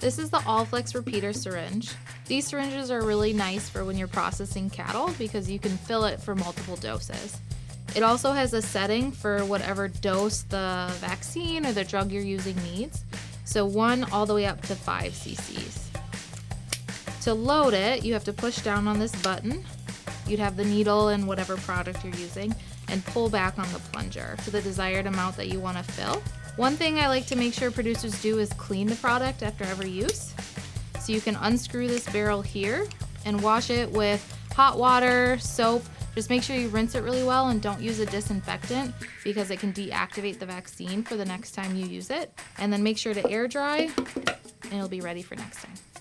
This is the Allflex Repeater Syringe. These syringes are really nice for when you're processing cattle because you can fill it for multiple doses. It also has a setting for whatever dose the vaccine or the drug you're using needs. So 1 all the way up to 5 cc's. To load it, you have to push down on this button. You'd have the needle and whatever product you're using and pull back on the plunger to the desired amount that you want to fill. One thing I like to make sure producers do is clean the product after every use. So you can unscrew this barrel here and wash it with hot water, soap. Just make sure you rinse it really well and don't use a disinfectant because it can deactivate the vaccine for the next time you use it. And then make sure to air dry and it'll be ready for next time.